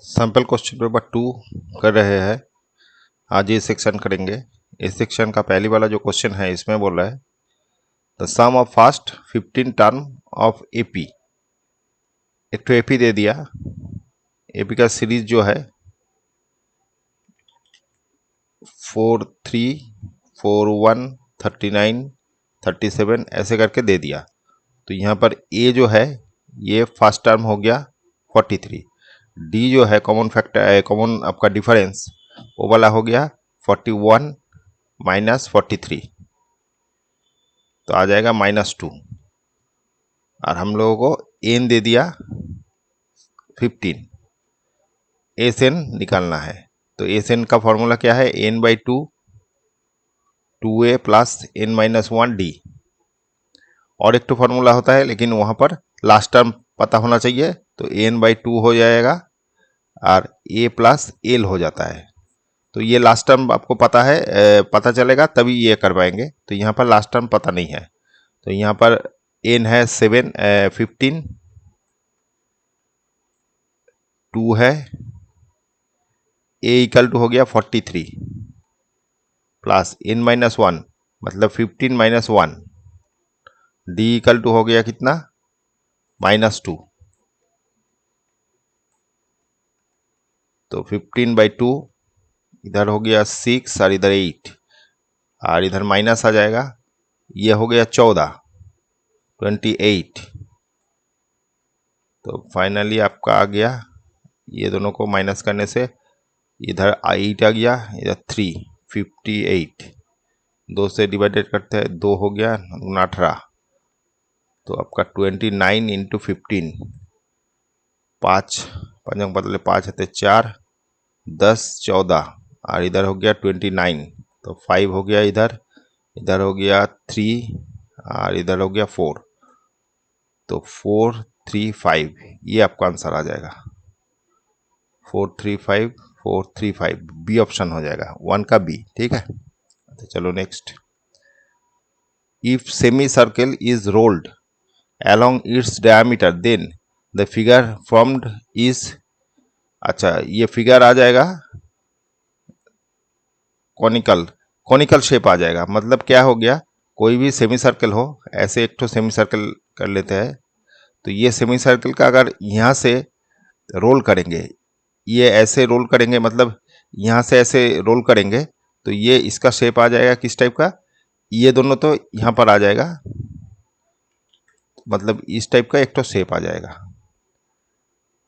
Sample question paper 2 कर रहे हैं। आज ये सेक्शन करेंगे। इस सेक्शन का पहली वाला जो क्वेश्चन है इसमें बोल रहा है the sum of first 15 term of AP. एक तो एपी दे दिया। एपी का सीरीज जो है 4, 3, 4, 1, 39, 37 ऐसे करके दे दिया। तो यहाँ पर ए जो है ये फर्स्ट टर्म हो गया 43। डी जो है कॉमन फैक्टर कॉमन आपका डिफरेंस वो वाला हो गया 41 माइनस 43, तो आ जाएगा -2। और हम लोगों को एन दे दिया 15। एस एन निकालना है। तो एस एन का फॉर्मूला क्या है? n/2 2a plus n-1 D. और एक तो फॉर्मूला होता है लेकिन वहाँ पर लास्ट टर्म पता होना चाहिए, तो n/2 हो जाएगा और a प्लस एल हो जाता है। तो ये लास्ट टर्म आपको पता है, पता चलेगा तभी ये कर पाएंगे। तो यहाँ पर लास्ट टर्म पता नहीं है, तो यहाँ पर n है 15, 2 है, a इक्वल टू हो गया 43 प्लस n-1 मतलब 15 - 1, d इक्वल टू हो गया कितना? -2। तो 15/2 इधर हो गया 6 और इधर 8 और इधर माइनस आ जाएगा। ये हो गया 14, 28। तो फाइनली आपका आ गया, ये दोनों को माइनस करने से इधर 8 आ गया, इधर 3, 58। 2 से डिवाइडेड करते हैं, 2 हो गया 18। तो आपका 29 × 15, 5 5 बदले 5 है 4, 10, 14 और इधर हो गया 29। तो 5 हो गया इधर, इधर हो गया 3 और इधर हो गया 4। तो 435 ये आपका आंसर आ जाएगा। 435 435 बी ऑप्शन हो जाएगा, 1 का बी। ठीक है, तो चलो next. If semi circle is rolled along its diameter then the figure formed is। अच्छा, ये फिगर आ जाएगा कॉनिकल शेप आ जाएगा। मतलब क्या हो गया, कोई भी सेमी सर्कल हो, ऐसे एक तो सेमी सर्कल कर लेते हैं। तो ये सेमी सर्कल का अगर यहाँ से रोल करेंगे, ये ऐसे रोल करेंगे, मतलब यहाँ से ऐसे रोल करेंगे, तो ये इसका शेप आ जाएगा किस टाइप का? ये दोनों तो यहाँ पर आ जाएगा, मतलब इस टाइप का एक तो शेप आ जाएगा।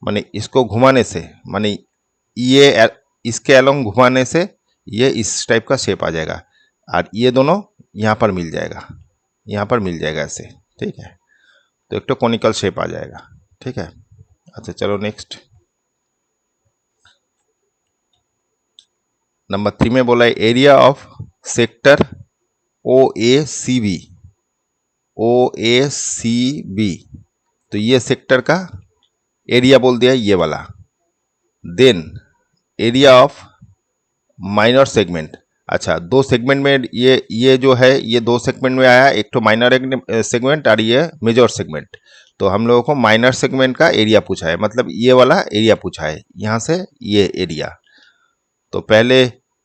माने इसको घुमाने से, माने ये इसके अलोंग घुमाने से ये इस टाइप का शेप आ जाएगा और ये दोनों यहाँ पर मिल जाएगा, यहाँ पर मिल जाएगा ऐसे। ठीक है, तो एक तो कॉनिकल शेप आ जाएगा। ठीक है, अच्छा चलो नेक्स्ट। नंबर 3 में बोला है area of sector OACB। OACB, तो ये सेक्टर का एरिया बोल दिया ये वाला। Then area of minor segment. अच्छा, 2 सेगमेंट में ये जो है ये 2 सेगमेंट में आया, एक तो माइनर सेगमेंट और ये मेजर सेगमेंट। तो हम लोगों को माइनर सेगमेंट का एरिया पूछा है, मतलब ये वाला एरिया पूछा है, यहाँ से ये एरिया। तो पहले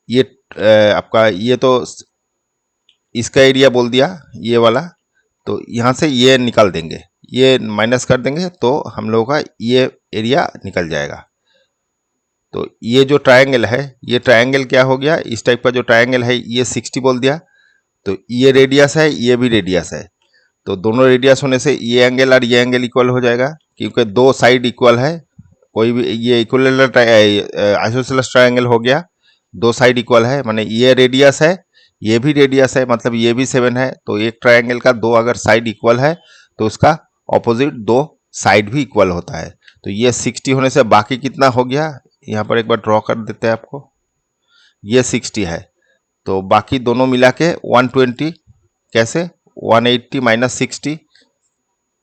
ये आपका ये तो इसका एरिया बोल दिया ये वाला, तो यहाँ से ये निकाल देंगे, ये माइनस कर देंगे तो हम लोगों का ये एरिया निकल जाएगा। तो ये जो ट्रायंगल है, ये ट्रायंगल क्या हो गया, इस टाइप का जो ट्रायंगल है ये 60 बोल दिया। तो ये रेडियस है, ये भी रेडियस है, तो दोनों रेडियस होने से ये एंगल और ये एंगल इक्वल हो जाएगा, क्योंकि 2 साइड इक्वल है। कोई भी ये इक्विलेटरल आइसोसेलेस ट्रायंगल हो गया, 2 साइड इक्वल है, माने ये रेडियस है, ये भी रेडियस है, मतलब ये भी 7 है। तो एक ट्रायंगल का 2 अगर साइड इक्वल है तो उसका ऑपोजिट 2 साइड भी इक्वल होता है। तो ये 60 होने से बाकी कितना हो गया, यहाँ पर एक बार ड्रॉ कर देते हैं आपको। ये 60 है, तो बाकी दोनों मिला के 120। कैसे? 180 - 60,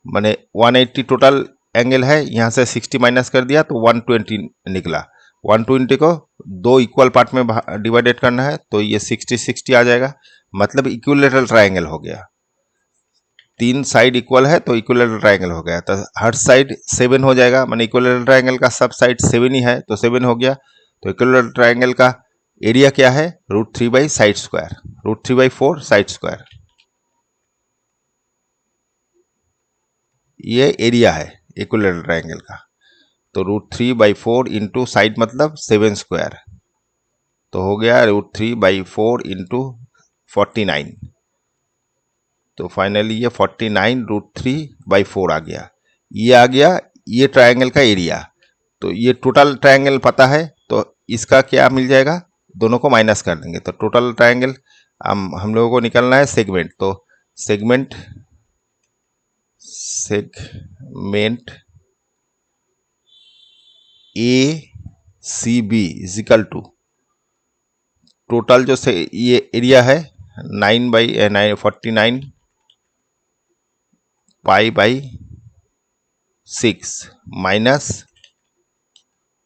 माने 180 टोटल एंगल है, यहाँ से 60 माइनस कर दिया तो 120 निकला। 120 को 2 इक्वल पार्ट में डिवाइडेड करना है, तो ये 60 60 आ जाएगा, मतलब इक्विलेटरल ट्रायंगल हो गया। तीन साइड इक्वल है तो इक्विलेटरल ट्रायंगल हो गया। तो हर साइड 7 हो जाएगा, माने इक्विलेटरल ट्रायंगल का सब साइड 7 ही है तो 7 हो गया। तो इक्विलेटरल ट्रायंगल का एरिया क्या है? √3 साइड स्क्वायर, √3/4 साइड स्क्वायर। ये एरिया है इक्विलेटरल ट्रायंगल का। तो √3/4 इंटू साइड मतलब 7 स्क्वायर, तो हो गया √3/4 इंटू 49। तो फाइनली ये 49 √3/4 आ गया। ये आ गया ये ट्रायंगल का एरिया। तो ये टोटल ट्रायंगल पता है तो इसका क्या मिल जाएगा? दोनों को माइनस कर देंगे तो टोटल ट्रायंगल हम लोगों को निकलना है सेगमेंट। तो segment ACB is equal to total जो से ये एरिया है 9/49 π/6 माइनस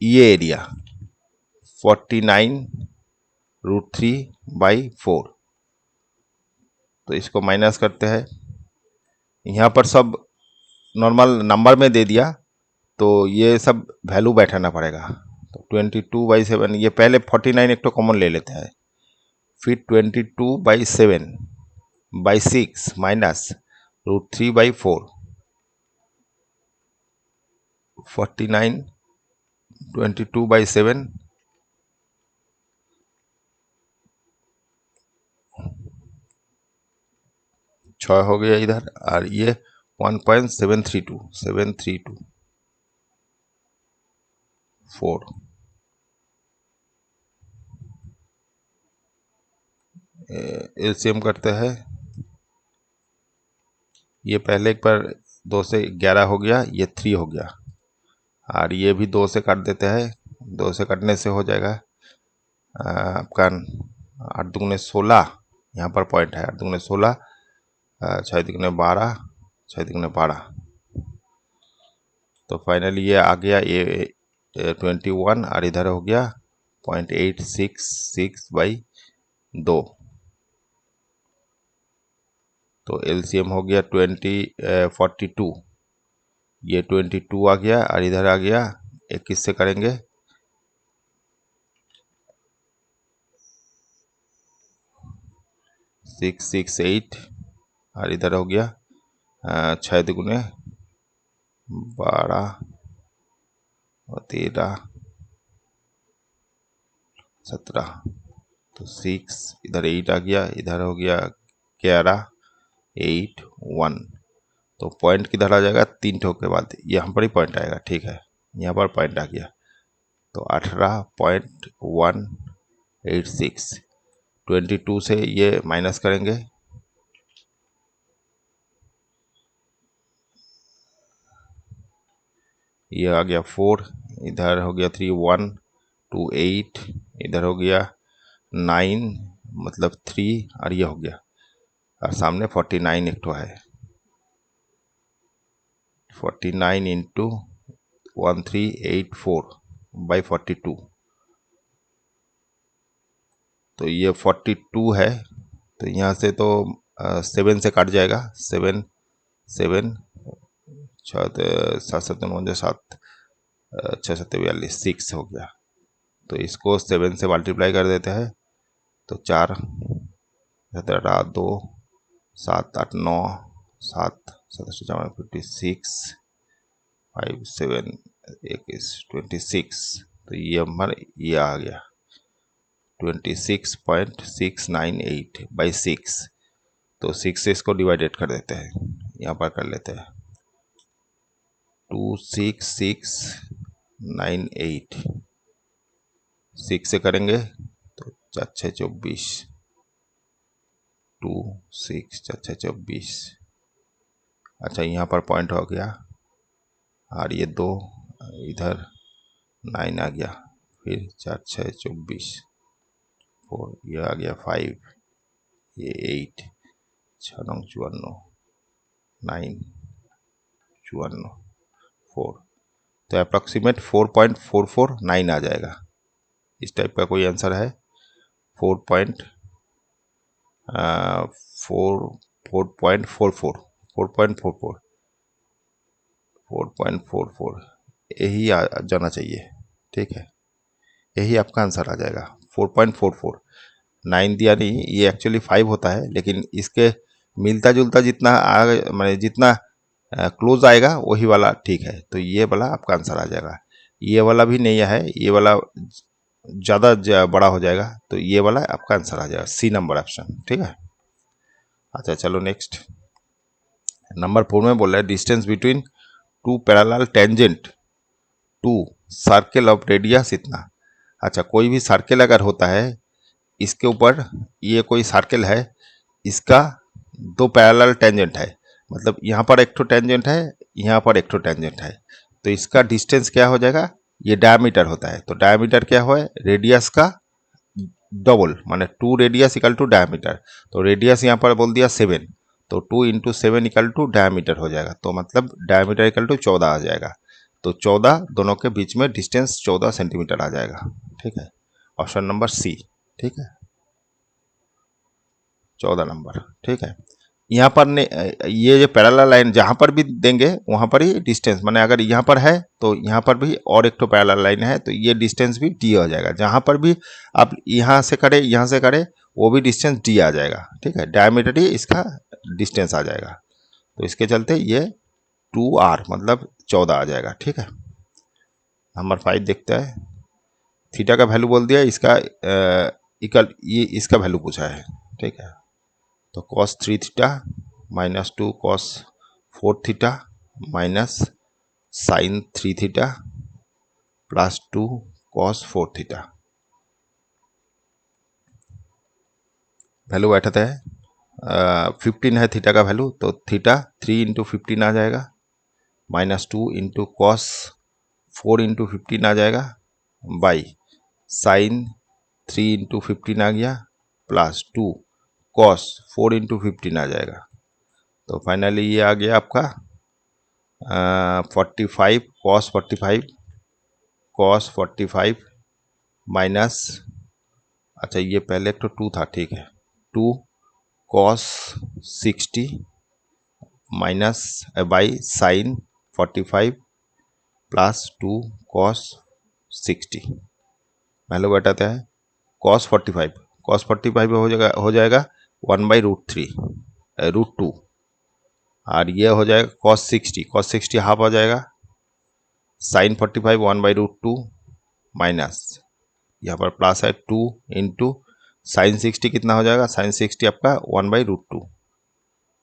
ये एरिया 49 √3/4। तो इसको माइनस करते हैं। यहाँ पर सब नॉर्मल नंबर में दे दिया तो ये सब वैल्यू बैठाना पड़ेगा। तो 22/7, ये पहले 49 एक तो कॉमन ले लेते हैं, फिर 22/7/6 माइनस √3/4, 49 22/7 6 हो गया इधर, और ये 1.732 4 एलसीएम करते हैं। ये पहले एक बार 2 से 11 हो गया, ये 3 हो गया, और ये भी 2 से काट देते हैं। 2 से कटने से हो जाएगा आपका 8 दूगुने 16, यहाँ पर पॉइंट है 8 दूगुने 16, 6 दूगुने 12, 6 दूगुने 12। तो फाइनली ये आ गया ये 21, और इधर हो गया 0.866/2। तो एलसीएम हो गया 42, ये 22 आ गया, और इधर आ गया 21 से करेंगे 668, और इधर हो गया 6 दूगुने 12 और 13 17। तो 6 इधर 8 आ गया, इधर हो गया 11 8 1। तो पॉइंट किधर आ जाएगा? 3 ठोक के बाद यहाँ पर ही पॉइंट आएगा, ठीक है, यहाँ पर पॉइंट आ गया। तो 18.186, 22 से ये माइनस करेंगे, ये आ गया 4, इधर हो गया 3 1 2 8, इधर हो गया 9 मतलब 3, और ये हो गया, और सामने 49 एक तो है, 49 इंटू 1384/42। तो ये 42 है, तो यहाँ से तो 7 से काट जाएगा, 7 7 7 7 7 9 7 6 7 42 6 हो गया। तो इसको 7 से मल्टीप्लाई कर देते हैं, तो 4 17 2 7 8 9 7 7 56 5 7 26। तो ये हमारा ये आ गया 26.698/6। तो 6 से इसको डिवाइडेड कर देते हैं, यहाँ पर कर लेते हैं 26698, 6 से करेंगे तो 4 6 24, 2 6 4 6 24। अच्छा, यहाँ पर पॉइंट हो गया, और ये 2 इधर 9 आ गया, फिर 4 6 24 4, ये आ गया 5, ये 8 6 9 54 9 54 4। तो अप्रॉक्सीमेट 4.449 आ जाएगा। इस टाइप का कोई आंसर है 4.44। 4.44 4.44 यही जाना चाहिए, ठीक है, यही आपका आंसर आ जाएगा 4.44। 9 दिया नहीं, ये एक्चुअली 5 होता है, लेकिन इसके मिलता जुलता जितना मैंने जितना क्लोज आएगा वही वाला ठीक है, तो ये वाला आपका आंसर आ जाएगा। ये वाला भी नहीं है, ये वाला ज़्यादा बड़ा हो जाएगा, तो ये वाला आपका आंसर आ जाएगा, सी नंबर ऑप्शन, ठीक है। अच्छा चलो नेक्स्ट, नंबर 4 में बोल रहा है distance between two parallel tangent to circle of radius इतना। अच्छा, कोई भी सर्कल अगर होता है, इसके ऊपर ये कोई सर्कल है, इसका दो पैरेलल टेंजेंट है, मतलब यहाँ पर एक ठो टेंजेंट है, यहाँ पर एक ठो टेंजेंट है, तो इसका डिस्टेंस क्या हो जाएगा, ये डायमीटर होता है, तो डायमीटर क्या हो, रेडियस का डबल, माने 2 रेडियस इक्वल टू डायमीटर, तो रेडियस यहाँ पर बोल दिया 7, तो 2 इंटू 7 इक्वल टू डायमीटर हो जाएगा, तो मतलब डायमीटर इक्वल टू 14 आ जाएगा, तो 14 दोनों के बीच में डिस्टेंस 14 सेंटीमीटर आ जाएगा, ठीक है, ऑप्शन नंबर सी, ठीक है, 14 नंबर, ठीक है। यहाँ पर ने ये जो पैरेलल लाइन जहाँ पर भी देंगे वहाँ पर ही डिस्टेंस, माने अगर यहाँ पर है तो यहाँ पर भी और एक तो पैरेलल लाइन है, तो ये डिस्टेंस भी डी हो जाएगा, जहाँ पर भी आप यहाँ से करें वो भी डिस्टेंस डी आ जाएगा, ठीक है, डायमीटर ही इसका डिस्टेंस आ जाएगा, तो इसके चलते ये 2r मतलब 14 आ जाएगा, ठीक है। नंबर 5 देखते हैं, थीटा का वैल्यू बोल दिया, इसका ये इसका वैल्यू पूछा है, ठीक है, तो cos 3 theta minus 2 cos 4 theta minus sine 3 theta plus 2 cos 4 theta, value बैठाते हैं 15 है थीटा का वैल्यू, तो थीटा 3 इंटू 15 आ जाएगा, माइनस 2 इंटू कॉस 4 इंटू 15 आ जाएगा, बाई साइन 3 इंटू 15 आ गया, प्लस 2 कॉस 4 इंटू 15 आ जाएगा, तो फाइनली ये आ गया आपका 45 कॉस 45 माइनस, अच्छा ये पहले तो 2 था, ठीक है, 2 cos 60 minus by sine 45 plus 2 cos 60, value बैठाते हैं कॉस 45 हो जाएगा 1/√3 √2, और ये हो जाएगा कॉस 60 हाफ आ जाएगा, साइन 45 1/√2 माइनस यहाँ पर प्लस है 2 इंटू साइन 60 कितना हो जाएगा, साइन 60 आपका 1/√2,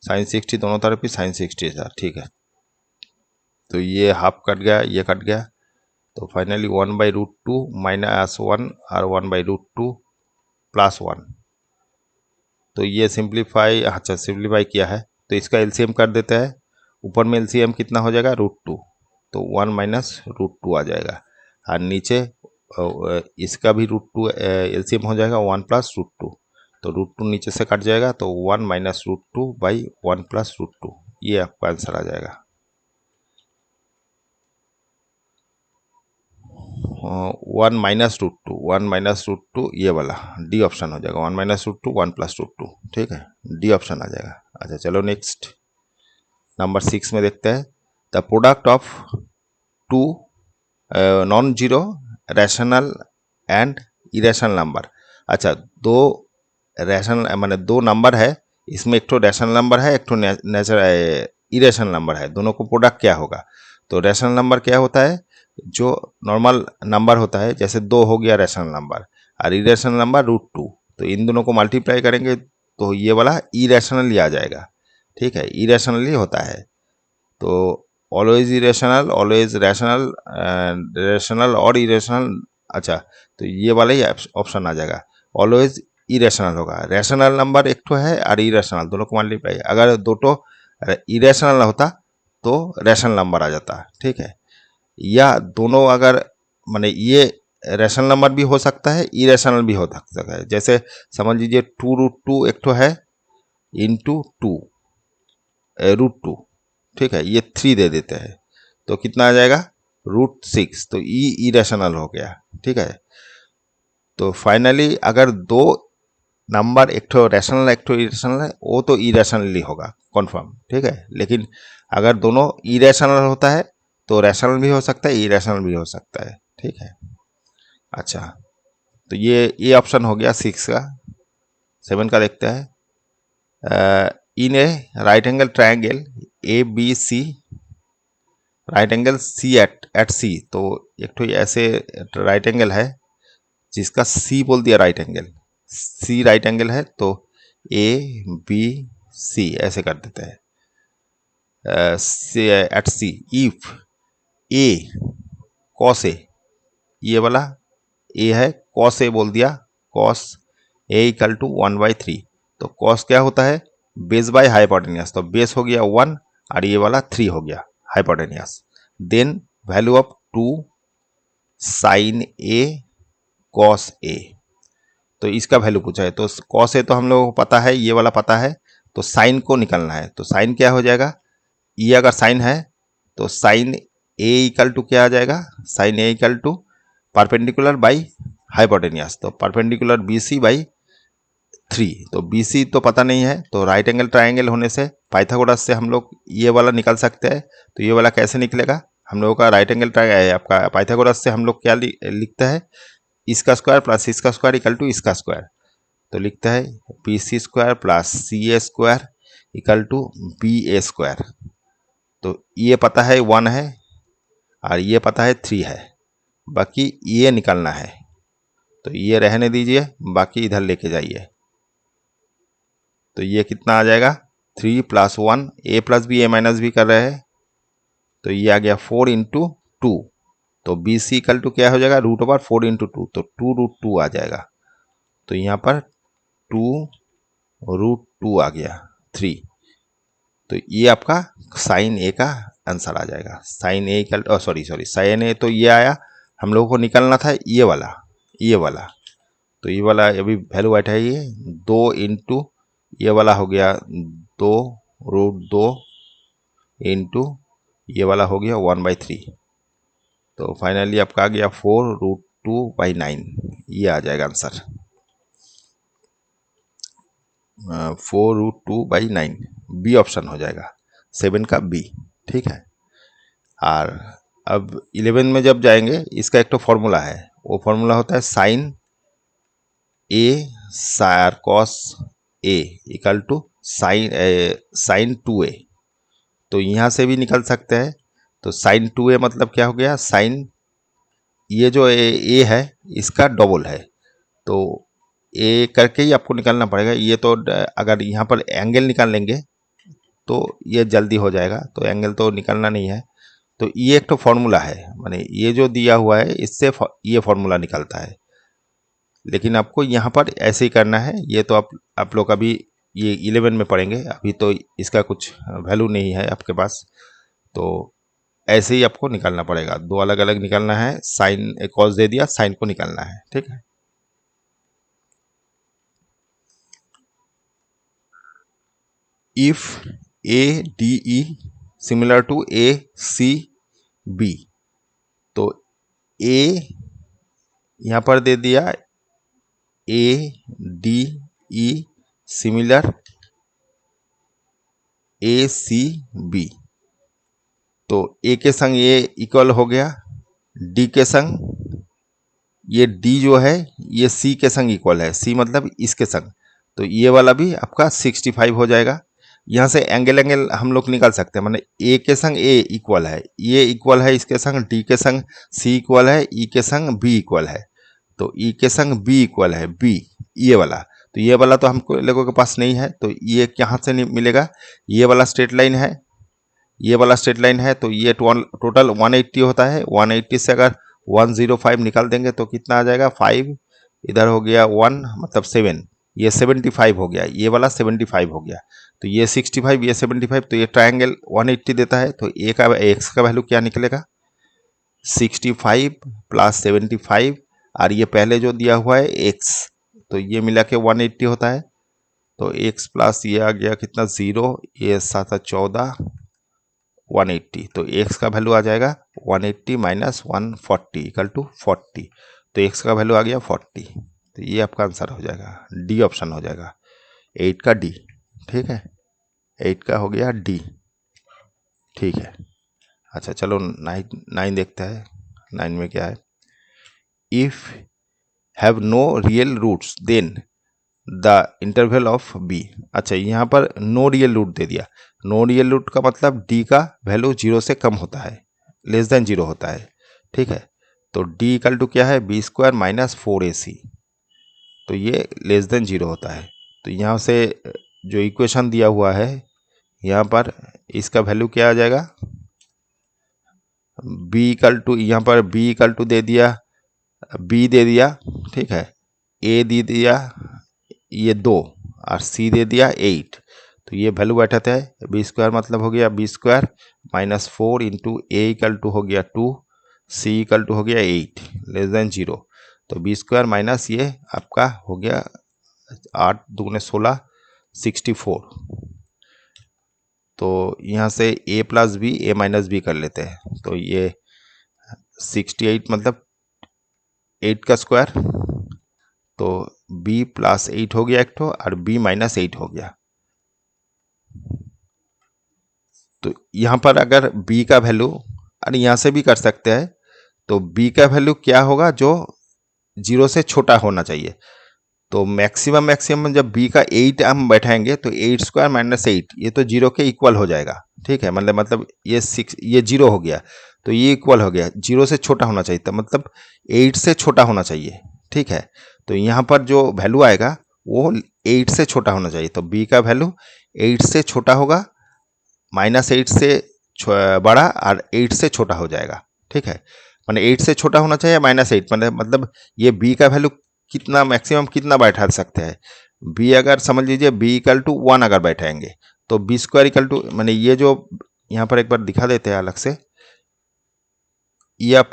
साइन 60 दोनों तरफ ही साइन 60 था, ठीक है, तो ये हाफ कट गया, ये कट गया, तो फाइनली 1/√2 माइनस 1 और 1/√2 प्लस 1, तो ये सिंप्लीफाई, अच्छा सिंप्लीफाई किया है, तो इसका एलसीएम कर देते हैं, ऊपर में एलसीएम कितना हो जाएगा √2, तो 1 माइनस √2 आ जाएगा, और नीचे इसका भी √2 एलसीएम हो जाएगा 1 प्लस √2, तो √2 नीचे से कट जाएगा, तो 1 माइनस √2 बाई 1 प्लस √2, ये आपका आंसर आ जाएगा। 1 माइनस √2 ये वाला डी ऑप्शन हो जाएगा, 1 माइनस √2 1 प्लस √2, ठीक है, डी ऑप्शन आ जाएगा। अच्छा चलो नेक्स्ट, नंबर 6 में देखते हैं, the product of two non zero rational and irrational number. अच्छा, दो रैशनल माने दो नंबर है, इसमें एक तो रैशनल नंबर है, एक तो इरेशनल नंबर है, दोनों को प्रोडक्ट क्या होगा, तो रैशनल नंबर क्या होता है, जो नॉर्मल नंबर होता है, जैसे 2 हो गया रैशनल नंबर, और इरेशनल नंबर √2, तो इन दोनों को मल्टीप्लाई करेंगे तो ये वाला इरेशनल ही आ जाएगा, ठीक है, इरेशनल ही होता है, तो always irrational, always rational, rational और इरेशनल, अच्छा तो ये वाला ही ऑप्शन आ जाएगा, ऑलवेज इरेशनल होगा, रैशनल नंबर एक तो है और इरेशनल, दोनों को मल्टीप्लाई, अगर दो तो इरेशनल होता तो रैशनल नंबर आ जाता, ठीक है, या दोनों अगर माने ये रैशनल नंबर भी हो सकता है, इरेशनल भी हो सकता है, जैसे समझ लीजिए 2√2 एक तो है इंटू 2 √2, ठीक है, ये 3 दे देते हैं, तो कितना आ जाएगा √6, तो इरेशनल हो गया, ठीक है, तो फाइनली अगर दो नंबर एक तो रैशनल एक तो इरेशनल है, वो तो इरेशनली होगा कन्फर्म, ठीक है। लेकिन अगर दोनों इरेशनल होता है तो रैशनल भी हो सकता है, इरेशनल भी हो सकता है, ठीक है। अच्छा, तो ये ऑप्शन हो गया 6 का। 7 का देखते हैं। In a right angle triangle A B C, right angle C at C, तो एक तो ऐसे राइट एंगल है जिसका सी बोल दिया right angle, C right angle है, तो ए बी सी ऐसे कर देते हैं। At C if A cos A, ये वाला ए है, कॉस ए बोल दिया, कॉस ए इक्वल टू 1/3, तो कॉस क्या होता है, बेस बाय हाइपोटेनियस, तो बेस हो गया 1 और ये वाला 3 हो गया hypotenuse. Then value of 2 sine A cos A, तो इसका वैल्यू पूछा है, तो कॉस ए तो हम लोगों को पता है, ये वाला पता है, तो साइन को निकालना है। तो साइन क्या हो जाएगा, ये अगर साइन है तो साइन ए इक्वल टू क्या आ जाएगा, sine A equal to perpendicular by hypotenuse, तो परपेंडिकुलर बी सी बाई 3, तो बी सी तो पता नहीं है, तो राइट एंगल ट्राइंगल होने से पाइथागोरस से हम लोग ये वाला निकाल सकते हैं। तो ये वाला कैसे निकलेगा, हम लोगों का राइट एंगल ट्राइंगल आपका पाइथागोरस से हम लोग क्या लिखते हैं, इसका स्क्वायर प्लस इसका स्क्वायर इक्वल टू इसका स्क्वायर, तो लिखते हैं B C square plus C A square equal to B A square. तो ये पता है 1 है और ये पता है 3 है, बाकी ये निकालना है, तो ये रहने दीजिए, बाकी इधर लेके जाइए। तो ये कितना आ जाएगा, 3 + 1, ए प्लस बी ए माइनस बी कर रहे हैं, तो ये आ गया 4 × 2, तो बी सी इक्वल टू क्या हो जाएगा, √4 × 2, तो 2√2 आ जाएगा। तो यहाँ पर 2√2 आ गया 3, तो ये आपका साइन ए का आंसर आ जाएगा। Sine A equal, sorry sine ए तो ये आया, हम लोगों को निकालना था ये वाला, तो ये वाला अभी वैल्यू बैठा है, ये 2 × ये वाला हो गया 2√2 इंटू ये वाला हो गया 1/3, तो फाइनली आपका आ गया 4√2/9, ये आ जाएगा आंसर 4√2/9, बी ऑप्शन हो जाएगा 7 का बी, ठीक है। और अब 11 में जब जाएंगे, इसका एक तो फॉर्मूला है, वो फॉर्मूला होता है साइन ए सार cos A equal to sine 2a, तो यहाँ से भी निकल सकते हैं। तो साइन 2a मतलब क्या हो गया, साइन ये जो ए है इसका डबल है, तो ए करके ही आपको निकालना पड़ेगा। ये तो अगर यहाँ पर एंगल निकाल लेंगे तो ये जल्दी हो जाएगा, तो एंगल तो निकालना नहीं है। तो ये एक तो फॉर्मूला है, माने ये जो दिया हुआ है इससे ये फॉर्मूला निकलता है, लेकिन आपको यहाँ पर ऐसे ही करना है। ये तो आप लोग अभी ये 11 में पढ़ेंगे, अभी तो इसका कुछ वैल्यू नहीं है आपके पास, तो ऐसे ही आपको निकालना पड़ेगा। दो अलग अलग निकालना है, साइन कॉस दे दिया, साइन को निकालना है, ठीक है। If A D E similar to A C B, तो ए यहाँ पर दे दिया A D E similar A C B, तो ए के संग ये इक्वल हो गया डी के संग, ये डी जो है ये सी के संग इक्वल है, सी मतलब इसके संग, तो ये वाला भी आपका 65 हो जाएगा। यहाँ से एंगल हम लोग निकाल सकते हैं, माने ए के संग ए इक्वल है, ये इक्वल है इसके संग, डी के संग सी इक्वल है, ई के संग बी इक्वल है, तो ई के संग बी इक्वल है बी, ये वाला, तो ये वाला तो हमको लोगों के पास नहीं है, तो ये कहाँ से मिलेगा, ये वाला स्ट्रेट लाइन है, ये वाला स्ट्रेट लाइन है, तो ये टोटल 180 होता है, 180 से अगर 105 निकाल देंगे तो कितना आ जाएगा, 5 इधर हो गया 1 मतलब 7, ये 75 हो गया, ये वाला 75 हो गया, तो ये 65 ये 75, तो ये ट्रायंगल 180 देता है, तो ए का एक्स का वैल्यू क्या निकलेगा, 65 + 75, और ये पहले जो दिया हुआ है एक्स, तो ये मिला के 180 होता है, तो एक्स प्लस ये आ गया कितना 0, ये 7 14 180, तो x का वैल्यू आ जाएगा 180 - 140 = 40, तो x का वैल्यू आ गया 40। तो ये आपका आंसर हो जाएगा, डी ऑप्शन हो जाएगा, 8 का डी। ठीक है, 8 का हो गया डी। ठीक है, अच्छा चलो 9 देखते हैं। 9 में क्या है, if have no real roots then the interval of B. अच्छा, यहाँ पर नो रियल रूट दे दिया। नो रियल रूट का मतलब डी का वैल्यू 0 से कम होता है, लेस देन 0 होता है। ठीक है, तो डी इक्वल टू क्या है, बी स्क्वायर माइनस 4ac, तो ये लेस देन 0 होता है। तो यहाँ से जो इक्वेशन दिया हुआ है यहाँ पर, इसका वैल्यू क्या आ जाएगा, बी इक्वल टू, यहाँ पर बी इक्वल टू दे दिया, बी दे दिया, ठीक है, ए दे दिया ये 2 और सी दे दिया 8। तो ये वैल्यू बैठाते हैं, बी स्क्वायर मतलब हो गया B square minus 4 into A equal to हो गया 2, सी इक्वल टू हो गया 8 लेस देन 0। तो बी स्क्वायर माइनस ये आपका हो गया 8 दूने 16, 64। तो यहाँ से a plus B, a minus B कर लेते हैं। तो ये 68 मतलब 8 का स्क्वायर, तो b प्लस 8 हो गया एक ठो, और b माइनस 8 हो गया। तो यहाँ पर अगर b का वैल्यू, और यहाँ से भी कर सकते हैं, तो b का वैल्यू क्या होगा, जो 0 से छोटा होना चाहिए। तो मैक्सिमम जब b का 8 हम बैठाएंगे तो 8 स्क्वायर माइनस 8 ये तो 0 के इक्वल हो जाएगा। ठीक है, मतलब ये 6, ये 0 हो गया, तो ये इक्वल हो गया, 0 से छोटा होना चाहिए था, मतलब 8 से छोटा होना चाहिए। ठीक है, तो यहाँ पर जो वैल्यू आएगा वो 8 से छोटा होना चाहिए। तो b का वैल्यू 8 से छोटा होगा, माइनस 8 से बड़ा, और 8 से छोटा हो जाएगा। ठीक है, माने 8 से छोटा होना चाहिए माइनस 8, मतलब ये b का वैल्यू कितना, मैक्सिमम कितना बैठा सकते हैं, b अगर समझ लीजिए b इक्वल टू 1 अगर बैठाएंगे तो बी स्क्वायर इक्वल टू, माने ये जो यहाँ पर एक बार दिखा देते हैं अलग से, ये आप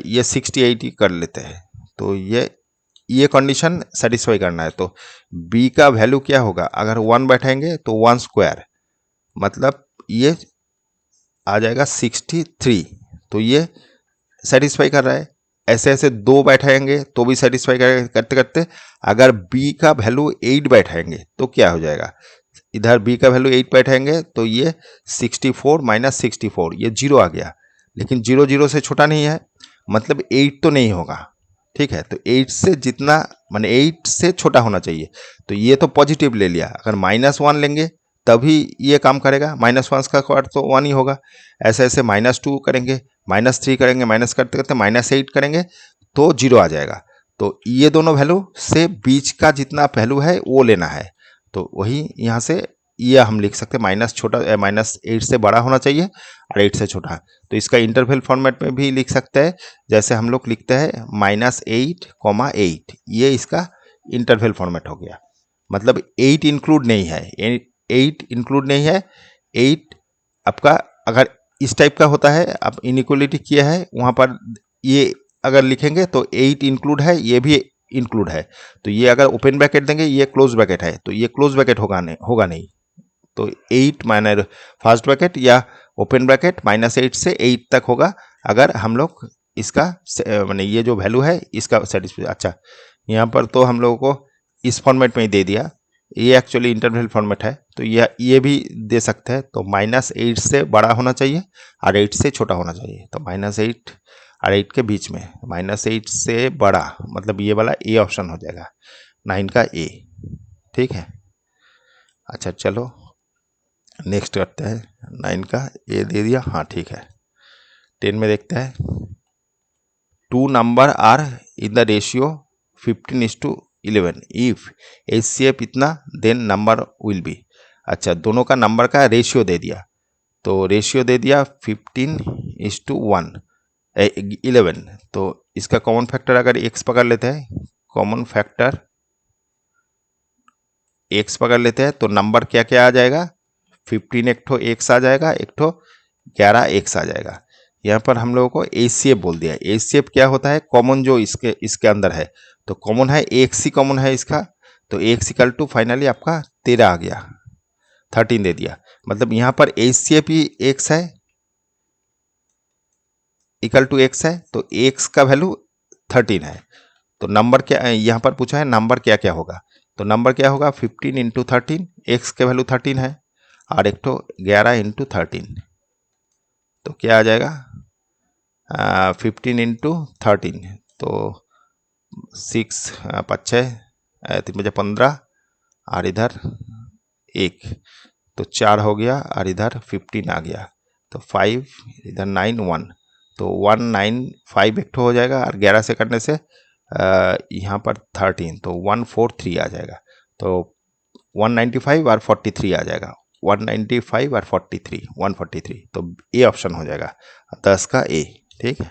ये 68 कर लेते हैं। तो ये कंडीशन सेटिस्फाई करना है। तो b का वैल्यू क्या होगा, अगर 1 बैठाएंगे तो 1 स्क्वायर, मतलब ये आ जाएगा 63। तो ये सेटिस्फाई कर रहा है। ऐसे ऐसे 2 बैठाएंगे तो भी सेटिस्फाई करते करते अगर b का वैल्यू 8 बैठाएंगे तो क्या हो जाएगा, इधर b का वैल्यू 8 बैठाएंगे तो ये 64 माइनस 64, ये 0 आ गया, लेकिन 0 0 से छोटा नहीं है, मतलब 8 तो नहीं होगा। ठीक है, तो 8 से जितना, माने 8 से छोटा होना चाहिए। तो ये तो पॉजिटिव ले लिया, अगर -1 लेंगे तभी ये काम करेगा, -1 का स्क्वायर तो 1 ही होगा। ऐसे ऐसे -2 करेंगे, -3 करेंगे, माइनस करते करते -8 करेंगे तो 0 आ जाएगा। तो ये दोनों वैल्यू से बीच का जितना वैल्यू है वो लेना है। तो वही यहाँ से ये हम लिख सकते हैं, -8 से बड़ा होना चाहिए और 8 से छोटा। तो इसका इंटरवल फॉर्मेट में भी लिख सकते हैं, जैसे हम लोग लिखते हैं -8, 8, ये इसका इंटरवल फॉर्मेट हो गया। मतलब 8 इंक्लूड नहीं है, 8 इंक्लूड नहीं है। 8 आपका अगर इस टाइप का होता है, आप इनइक्वलिटी किया है वहाँ पर, ये अगर लिखेंगे तो 8 इंक्लूड है, ये भी इंक्लूड है। तो ये अगर ओपन ब्रैकेट देंगे, ये क्लोज ब्रैकेट है, तो ये क्लोज ब्रैकेट होगा नहीं। तो 8 माइनस फर्स्ट ब्रैकेट या ओपन ब्रैकेट -8 से 8 तक होगा, अगर हम लोग इसका माने ये जो वैल्यू है इसका सेटिस्फाई। अच्छा, यहाँ पर तो हम लोगों को इस फॉर्मेट में ही दे दिया, ये एक्चुअली इंटरवल फॉर्मेट है, तो ये भी दे सकते हैं। तो -8 से बड़ा होना चाहिए और 8 से छोटा होना चाहिए। तो -8 और 8 के बीच में, -8 से बड़ा, मतलब ये वाला ए ऑप्शन हो जाएगा, 9 का ए। ठीक है, अच्छा चलो नेक्स्ट करते हैं। 9 का ए दे दिया, हाँ ठीक है। 10 में देखते हैं, 2 number are in the ratio 15:11 इफ HCF इतना देन नंबर विल बी। अच्छा, दोनों का नंबर का रेशियो दे दिया, तो रेशियो दे दिया 15:11। तो इसका कॉमन फैक्टर अगर x पकड़ लेते हैं, कॉमन फैक्टर x पकड़ लेते हैं, तो नंबर क्या क्या आ जाएगा, 15 एक ठो x आ जाएगा, एक ठो 11x आ जाएगा। यहाँ पर हम लोगों को HCF बोल दिया। HCF क्या होता है, कॉमन जो इसके अंदर है, तो कॉमन है x ही कॉमन है इसका, तो x इक्वल टू फाइनली आपका 13 आ गया, 13 दे दिया। मतलब यहाँ पर HCF ही x है, इक्वल टू x है, तो x का वैल्यू 13 है। तो नंबर क्या यहाँ पर पूछा है, नंबर क्या क्या होगा, तो नंबर क्या होगा 15 इंटू 13, एक्स के वैल्यू 13 है, और एक तो 11 इंटू 13, तो क्या आ जाएगा 15 इंटू 13, तो 6 5 3 बजे 15, और इधर 1, तो 4 हो गया, और इधर 15 आ गया, तो 5 इधर 9 1, तो 195 एक हो जाएगा, और 11 से करने से यहाँ पर 13, तो 143 आ जाएगा, तो 195 और 43 आ जाएगा, 195 और 43 143, तो ए ऑप्शन हो जाएगा 10 का ए। ठीक है,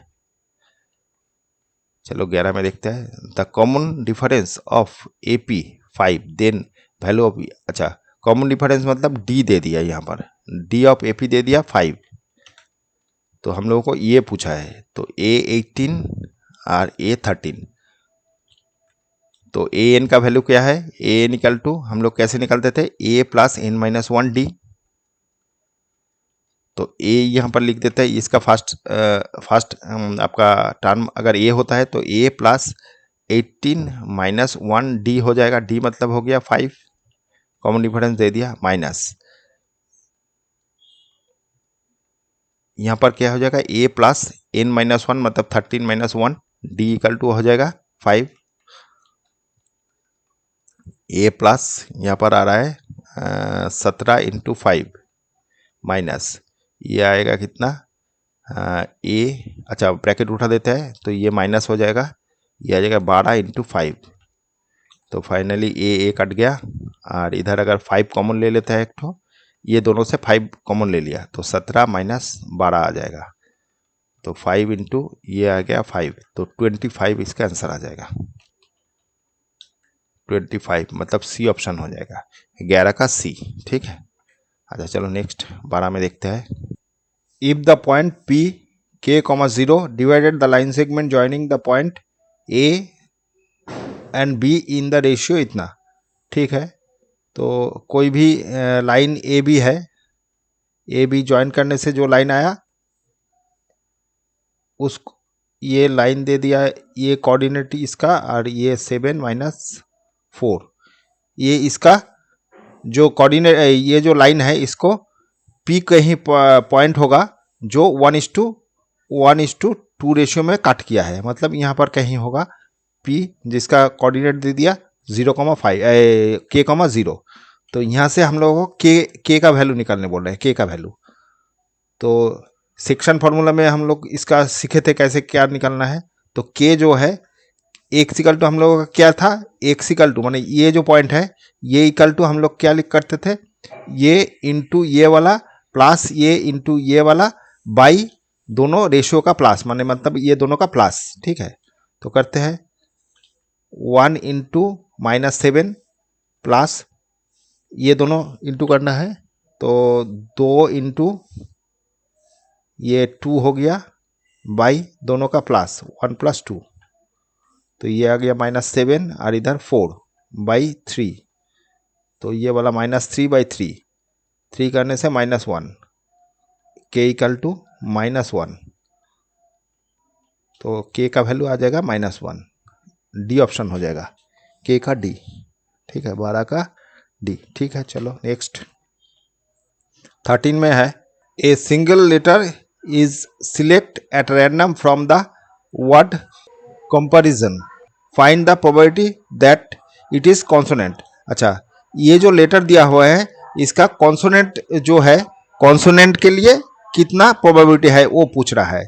चलो 11 में देखते हैं। The common difference of A P 5 then value of, अच्छा कॉमन डिफरेंस मतलब डी दे दिया, यहाँ पर डी ऑफ ए पी दे दिया 5, तो हम लोगों को ये पूछा है, तो ए 18 और ए 13, तो ए एन का वैल्यू क्या है, ए एन इक्वल टू हम लोग कैसे निकालते थे, ए प्लस एन माइनस 1 डी, तो ए यहाँ पर लिख देते हैं, इसका फर्स्ट आपका टर्म अगर ए होता है तो ए प्लस 18 माइनस 1 डी हो जाएगा, डी मतलब हो गया 5, कॉमन डिफरेंस दे दिया, माइनस यहाँ पर क्या हो जाएगा ए प्लस एन माइनस 1 मतलब 13 माइनस 1, डी इक्वल टू हो जाएगा 5, ए प्लस यहाँ पर आ रहा है 17 इंटू 5 माइनस ये आएगा कितना ए, अच्छा ब्रैकेट उठा देते हैं तो ये माइनस हो जाएगा, ये आ जाएगा 12 इंटू 5, तो फाइनली ए कट गया, और इधर अगर 5 कॉमन ले लेते हैं एक तो ये दोनों से 5 कॉमन ले लिया, तो 17 माइनस 12 आ जाएगा, तो 5 इंटू ये आ गया 5, तो 25 इसका आंसर आ जाएगा, 25 मतलब सी ऑप्शन हो जाएगा, 11 का सी। ठीक है, अच्छा चलो नेक्स्ट 12 में देखते हैं। इफ द पॉइंट पी के comma 0 divided the line segment joining the point A and be in the ratio इतना। ठीक है, तो कोई भी लाइन ए बी है, ए बी ज्वाइन करने से जो लाइन आया उस ये लाइन दे दिया, ये कोऑर्डिनेट इसका, और ये 7 माइनस 4, ये इसका जो कोऑर्डिनेट ये जो लाइन है इसको पी कहीं पॉइंट होगा जो 1:2 रेशियो में कट किया है, मतलब यहाँ पर कहीं होगा पी जिसका कोऑर्डिनेट दे दिया 0,5 k,0, तो यहाँ से हम लोगों को के का वैल्यू निकालने बोल रहे हैं, के का वैल्यू, तो सेक्शन फार्मूला में हम लोग इसका सीखे थे कैसे क्या निकालना है, तो के जो है एक्स इक्वल टू हम लोगों का क्या था, एक्स इक्वल टू माने ये जो पॉइंट है ये इक्वल टू हम लोग क्या लिख करते थे, ये इंटू ये वाला प्लस ये इंटू ये वाला बाई दोनों रेशियो का प्लस, माने मतलब ये दोनों का प्लस। ठीक है, तो करते हैं 1 इंटू माइनस 7 प्लस ये दोनों इंटू करना है, तो 2 इंटू ये 2 हो गया बाई दोनों का प्लस 1 + 2, तो ये आ गया -7 और इधर 4/3, तो ये वाला -3/3, 3 करने से -1, के इक्वल टू -1, तो के का वैल्यू आ जाएगा -1, डी ऑप्शन हो जाएगा, के का डी। ठीक है, 12 का डी। ठीक है, चलो नेक्स्ट 13 में है, a single letter is select at random from the word comparison, find the probability that it is consonant. अच्छा, ये जो लेटर दिया हुआ है इसका कॉन्सोनेंट जो है, कॉन्सोनेंट के लिए कितना प्रोबेबिलिटी है वो पूछ रहा है,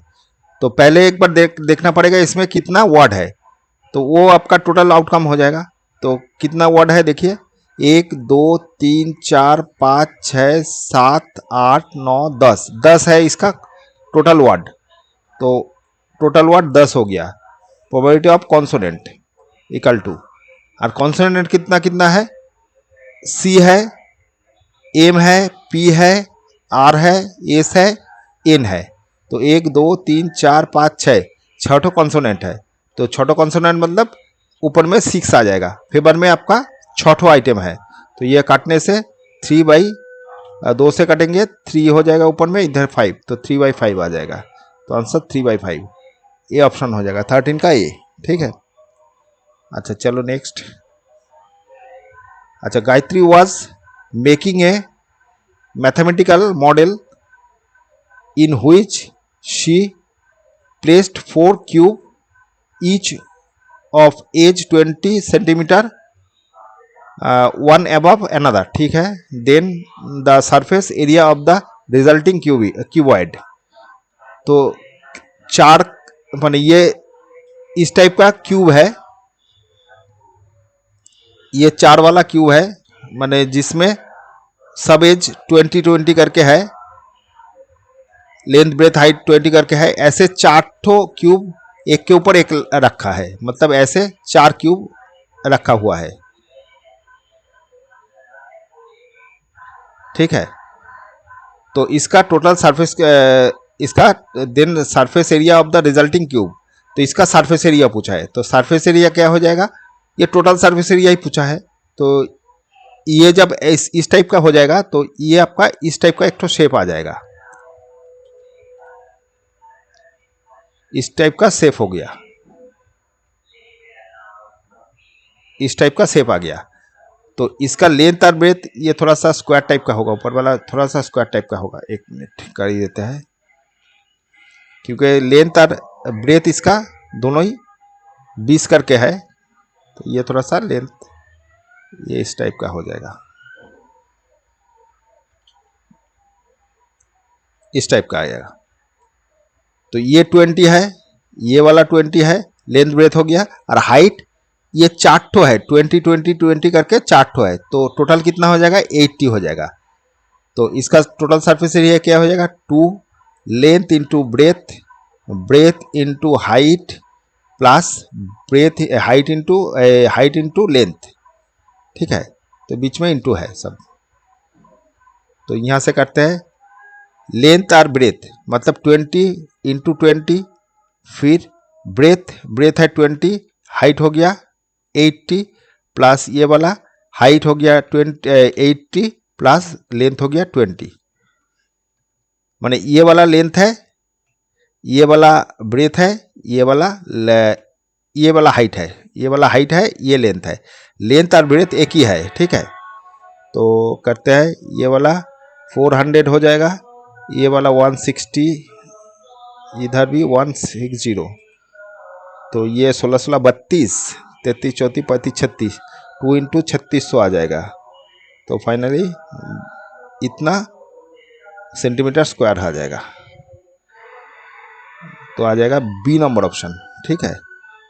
तो पहले एक बार देखना पड़ेगा इसमें कितना वर्ड है, तो वो आपका टोटल आउटकम हो जाएगा। तो कितना वर्ड है देखिए, 1 2 3 4 5 6 7 8 9 10 है इसका टोटल वर्ड, तो टोटल वर्ड 10 हो गया। Probability of consonant equal to, और कॉन्सोनेंट कितना कितना है, सी है, एम है, पी है, आर है, एस है, एन है, तो 1 2 3 4 5 6 छठो कॉन्सोनेंट है, तो छठो कॉन्सोनेंट मतलब ऊपर में 6 आ जाएगा, फेवर में आपका छठो आइटम है, तो ये काटने से 3/2 से कटेंगे 3 हो जाएगा ऊपर में, इधर 5, तो 3/5 आ जाएगा, तो आंसर 3/5, ये ऑप्शन हो जाएगा 13 का ए। ठीक है, अच्छा चलो नेक्स्ट। अच्छा, Gayatri was making a mathematical model in which she placed 4 cube each of edge 20 centimetre one above another, ठीक है। Then the surface area of the resulting cuboid. तो चार माने ये इस टाइप का क्यूब है, ये 4 वाला क्यूब है, माने जिसमें सब एज 20-20 करके है, लेंथ ब्रेथ हाइट 20 करके है। ऐसे 4 ठो क्यूब एक के ऊपर एक रखा है, मतलब ऐसे 4 क्यूब रखा हुआ है, ठीक है। तो इसका टोटल सरफेस इसका then surface area of the resulting cube, तो इसका सरफेस एरिया पूछा है। तो सरफेस एरिया क्या हो जाएगा, ये टोटल सरफेस एरिया ही पूछा है। तो ये जब इस टाइप का हो जाएगा तो ये आपका इस टाइप का एक तो शेप आ जाएगा, इस टाइप का शेप हो गया, इस टाइप का शेप आ गया। तो इसका लेंथ और ब्रेथ ये थोड़ा सा स्क्वायर टाइप का होगा, ऊपर वाला थोड़ा सा स्क्वायर टाइप का होगा। एक मिनट कर ही देते हैं, क्योंकि लेंथ और ब्रेथ इसका दोनों ही 20 करके है, तो ये थोड़ा सा लेंथ ये इस टाइप का हो जाएगा, इस टाइप का आएगा। तो ये 20 है, ये वाला 20 है, लेंथ ब्रेथ हो गया। और हाइट ये 4 ठो है, 20-20-20 करके 4 ठो है, तो टोटल कितना हो जाएगा, 80 हो जाएगा। तो इसका टोटल सरफेस एरिया क्या हो जाएगा, 2 length into breadth, breath into height plus breadth height into length, ठीक है। तो बीच में इंटू है सब। तो यहाँ से करते हैं लेंथ और ब्रेथ, मतलब 20 इंटू 20, फिर ब्रेथ है 20, हाइट हो गया 80 प्लस ये वाला हाइट हो गया 80 प्लस लेंथ हो गया 20, माने ये वाला लेंथ है, ये वाला ब्रेथ है, ये वाला हाइट है, ये वाला हाइट है, ये लेंथ है। लेंथ और ब्रेथ एक ही है, ठीक है। तो करते हैं, ये वाला 400 हो जाएगा, ये वाला 160, इधर भी 160, तो ये 16-16 32, 33 34 35 36, 2 इंटू 3600 आ जाएगा। तो फाइनली इतना सेंटीमीटर स्क्वायर आ जाएगा। तो आ जाएगा बी नंबर ऑप्शन, ठीक है।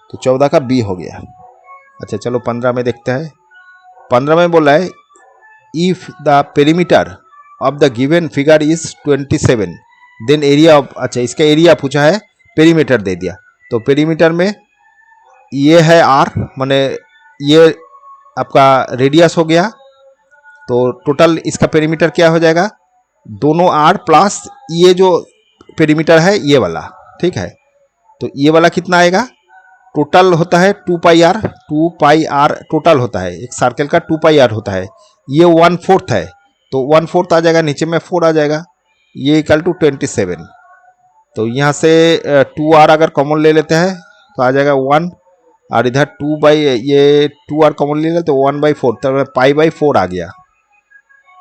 तो 14 का बी हो गया। अच्छा चलो 15 में देखते हैं। 15 में बोला है if the perimeter of the given figure is 27, then area of, अच्छा इसका एरिया पूछा है, पेरीमीटर दे दिया। तो पेरीमीटर में ये है आर, माने ये आपका रेडियस हो गया, तो टोटल इसका पेरीमीटर क्या हो जाएगा, दोनों आर प्लस ये जो पेरीमीटर है ये वाला, ठीक है। तो ये वाला कितना आएगा, टोटल होता है 2 पाई आर टोटल होता है, एक सर्कल का 2 पाई आर होता है। ये 1/4 है, तो 1/4 आ जाएगा, नीचे में 4 आ जाएगा, ये इक्वल टू 27। तो यहाँ से 2r अगर कॉमन ले लेते हैं तो आ जाएगा 1, और इधर 2r कॉमन ले लेते तो 1/4, तो पाई/4 आ गया,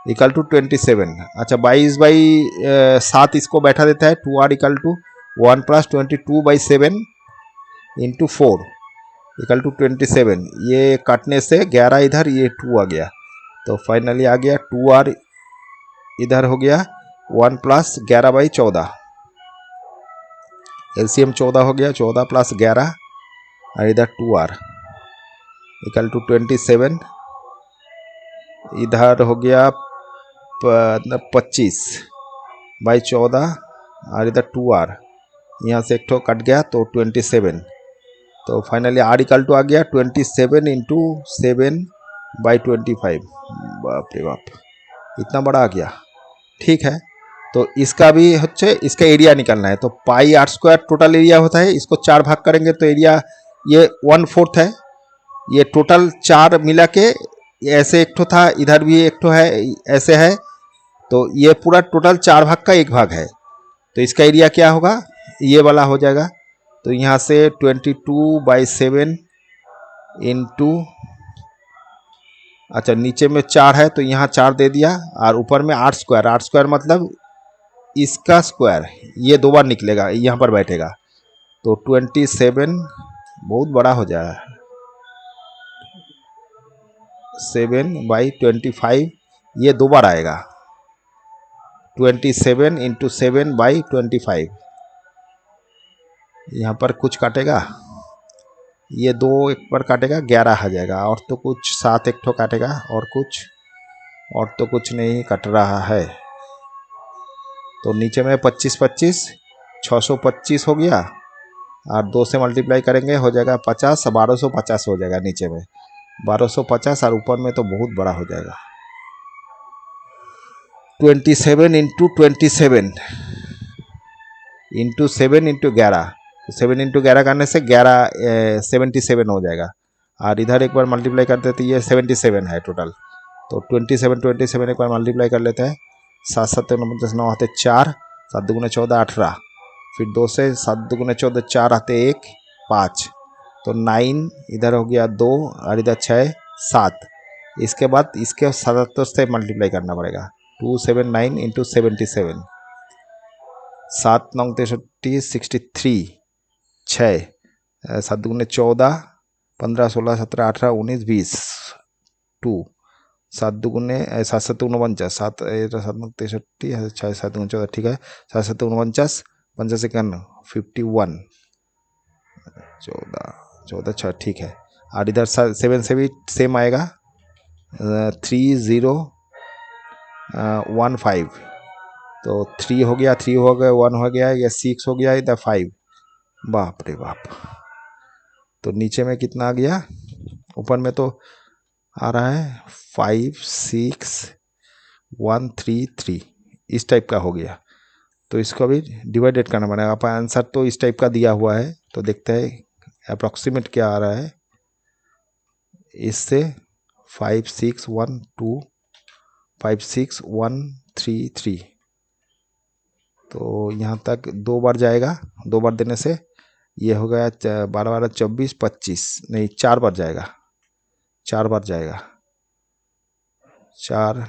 इक्वल टू 27। अच्छा 22/7 इसको बैठा देता है, 2r equal to 1 + 22/7 into 4 equal to 27। ये काटने से 11 इधर, ये 2 आ गया, तो फाइनली आ गया 2r इधर हो गया 1 + 11/14, एलसीएम 14 हो गया, 14 + 11 और इधर 2r इक्वल टू 27, इधर हो गया 25/14 और इधर 2r, यहाँ से एक ठो कट गया तो 27। तो फाइनली r इक्वल टू आ गया 27 इंटू 7/25। बाप रे बाप, इतना बड़ा आ गया, ठीक है। तो इसका भी हচ্ছে इसका एरिया निकालना है। तो πr² टोटल एरिया होता है, इसको 4 भाग करेंगे तो एरिया ये 1/4 है। ये टोटल 4 मिला के ऐसे एक ठो था, इधर भी एक ठो है, ऐसे है, तो ये पूरा टोटल 4 भाग का 1 भाग है। तो इसका एरिया क्या होगा, ये वाला हो जाएगा। तो यहाँ से 22/7 इंटू, अच्छा नीचे में 4 है तो यहाँ 4 दे दिया, और ऊपर में 8 स्क्वायर, 8 स्क्वायर मतलब इसका स्क्वायर, ये 2 बार निकलेगा, यहाँ पर बैठेगा, तो 27 बहुत बड़ा हो जाएगा, 7/25, ये 2 बार आएगा, 27 इंटू 7/25, यहाँ पर कुछ काटेगा, ये 2 एक पर काटेगा, 11 आ जाएगा, और तो कुछ 7 एक ठो काटेगा, और तो कुछ नहीं कट रहा है, तो नीचे में 25 625 हो गया, और 2 से मल्टीप्लाई करेंगे हो जाएगा 50, 1250 हो जाएगा, नीचे में 1250, और ऊपर में तो बहुत बड़ा हो जाएगा, 27 इंटू 27 इंटू 7 इंटू 11, तो 7 इंटू 11 करने से 77 हो जाएगा, और इधर एक बार मल्टीप्लाई करते तो ये 77 है टोटल, तो 27 एक बार मल्टीप्लाई कर लेते हैं, 7 7 49 9 आते 4, 7 दूगुने 14 18, फिर 2 से 7 दूगुने 14 4 आते 1 5, तो 9 इधर हो गया 2, और इधर 6 7, इसके बाद इसके 77 से मल्टीप्लाई करना पड़ेगा, 279 इंटू 77, 7 9 63 63, 6 7 दूगुने 14 15 16 17 18 19 20, 2 7 दूगुने 7 7 49, 7 7 63 6 7 दूगुने 14, ठीक है, 7 7 49 50 51 51, 14 14 6, ठीक है, और इधर 7 से भी सेम आएगा, 3015, तो 3 हो गया, 3 हो गया, 1 हो गया, या 6 हो गया, इधर 5, बाप रे बाप, तो नीचे में कितना आ गया, ऊपर में तो आ रहा है 56133, इस टाइप का हो गया, तो इसको अभी डिवाइडेड करना पड़ेगा, आप आंसर तो इस टाइप का दिया हुआ है, तो देखते हैं अप्रॉक्सीमेट क्या आ रहा है, इससे 56133, तो यहाँ तक 2 बार जाएगा, 2 बार देने से ये हो गया 12 12 24 25, नहीं 4 बार जाएगा, 4 बार जाएगा, 4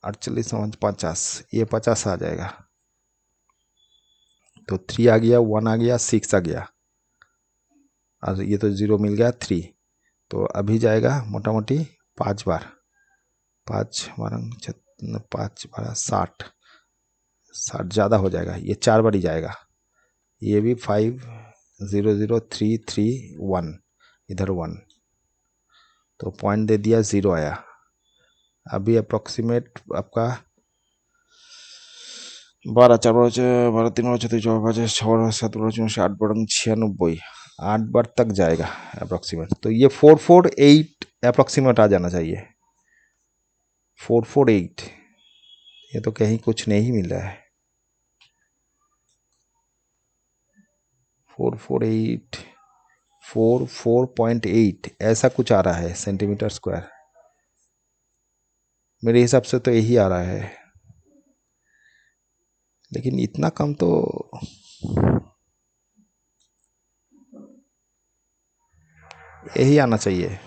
48 50, ये 50 आ जाएगा, तो 3 आ गया, 1 आ गया, 6 आ गया, और ये तो 0 मिल गया 3, तो अभी जाएगा मोटा मोटी 5 बार, 5 12 60 60 ज़्यादा हो जाएगा, ये 4 बार ही जाएगा, ये भी 500331, इधर 1, तो पॉइंट दे दिया 0 आया, अभी अप्रोक्सीमेट आपका 12 4 12 3 34 5 6 7 8 96, 8 बार तक जाएगा अप्रोक्सीमेट, तो ये 448 अप्रोक्सीमेट आ जाना चाहिए, 448, ये तो कहीं कुछ नहीं मिल रहा है, 448 4.8 ऐसा कुछ आ रहा है सेंटीमीटर स्क्वायर, मेरे हिसाब से तो यही आ रहा है, लेकिन इतना कम तो यही आना चाहिए,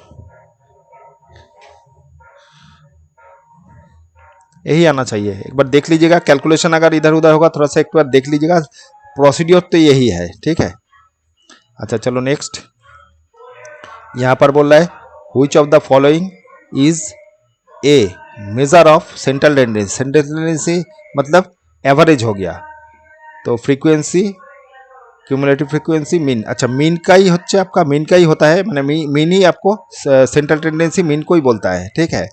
यही आना चाहिए, एक बार देख लीजिएगा, कैलकुलेशन अगर इधर उधर होगा थोड़ा सा एक बार देख लीजिएगा, प्रोसीड्योर तो यही है, ठीक है। अच्छा चलो नेक्स्ट, यहाँ पर बोल रहा है which of the following is a measure of central tendency, central tendency मतलब एवरेज हो गया, तो फ्रीक्वेंसी क्यूमुलेटिव फ्रीक्वेंसी मीन, अच्छा मीन का ही होता है आपका, मीन का ही होता है, मैंने मीन ही आपको सेंट्रल टेंडेंसी मीन को ही बोलता है, ठीक है,